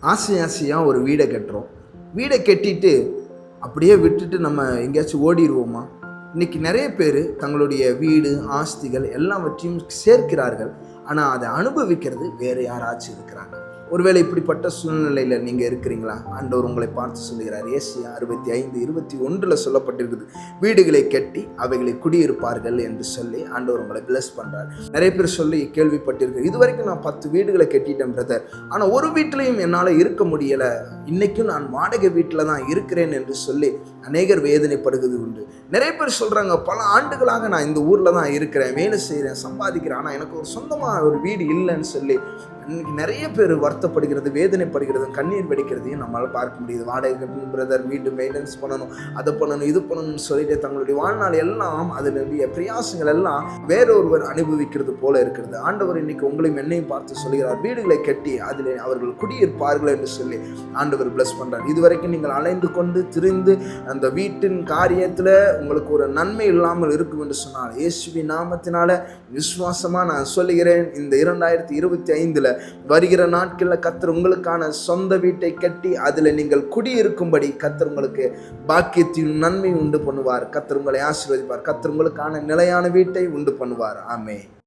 ஆசையாக ஒரு வீடை கட்டுறோம். வீடை கட்டிட்டு அப்படியே விட்டுட்டு நம்ம எங்கேயாச்சும் ஓடிடுவோமா? இன்றைக்கி நிறைய பேர் தங்களுடைய வீடு ஆஸ்திகள் எல்லாவற்றையும் சேர்க்கிறார்கள். ஆனால் அதை அனுபவிக்கிறது வேறு யாராச்சும் இருக்கிறாங்க. ஒருவேளை இப்படிப்பட்ட சூழ்நிலையில் நீங்கள் இருக்கிறீங்களா? ஆண்டவர் உங்களை பார்த்து சொல்லுகிறார். ஏசாயா 65:21 சொல்லப்பட்டிருக்குது, வீடுகளை கட்டி அவைகளை குடியிருப்பார்கள் என்று சொல்லி ஆண்டவர் உங்களை பிளஸ் பண்ணுறார். நிறைய பேர் சொல்லி கேள்விப்பட்டிருக்கு, இது வரைக்கும் நான் 10 வீடுகளை கட்டிட்டேன் பிரதர், ஆனால் ஒரு வீட்டிலையும் என்னால் இருக்க முடியலை, இன்றைக்கும் நான் வாடகை வீட்டில் தான் இருக்கிறேன் என்று சொல்லி அநேகர் வேதனைப்படுகிறது உண்டு. நிறைய பேர் சொல்கிறாங்க, பல ஆண்டுகளாக நான் இந்த ஊரில் தான் இருக்கிறேன், வேலை செய்கிறேன், சம்பாதிக்கிறேன், ஆனால் எனக்கு ஒரு சொந்தமாக ஒரு வீடு இல்லைன்னு சொல்லி இன்னைக்கு நிறைய பேர் வருத்தப்படுகிறது, வேதனைப்படுகிறது, கண்ணீர் வெடிக்கிறதையும் நம்மளால் பார்க்க முடியுது. வாடகை பிரதர், வீட்டு மெயின்டெனன்ஸ் பண்ணணும், அதை பண்ணணும், இது பண்ணணும்னு சொல்லிட்டு தங்களுடைய வாழ்நாள் எல்லாம் அதனுடைய பிரயாசங்கள் எல்லாம் வேறொருவர் அனுபவிக்கிறது போல இருக்கிறது. ஆண்டவர் இன்னைக்கு உங்களையும் என்னையும் பார்த்து சொல்கிறார், வீடுகளை கட்டி அதில் அவர்கள் குடியிருப்பார்கள் என்று சொல்லி ஆண்டவர் பிளஸ் பண்றார். இதுவரைக்கும் நீங்கள் அலைந்து கொண்டு திரிந்து அந்த வீட்டின் காரியத்தில் உங்களுக்கு ஒரு நன்மை இல்லாமல் இருக்கும் என்று சொன்னால், இயேசுவின் நாமத்தினால விசுவாசமாக நான் சொல்லுகிறேன், இந்த 2025 வருகிற நாட்களில் கர்த்தர் உங்களுக்கான சொந்த வீட்டை கட்டி அதில் நீங்கள் குடியிருக்கும்படி கர்த்தர் உங்களுக்கு பாக்கியத்தின் நன்மை உண்டு பண்ணுவார். கர்த்தர் உங்களை ஆசீர்வதிப்பார். கர்த்தர் உங்களுக்கான நிலையான வீட்டை உண்டு பண்ணுவார். ஆமென்.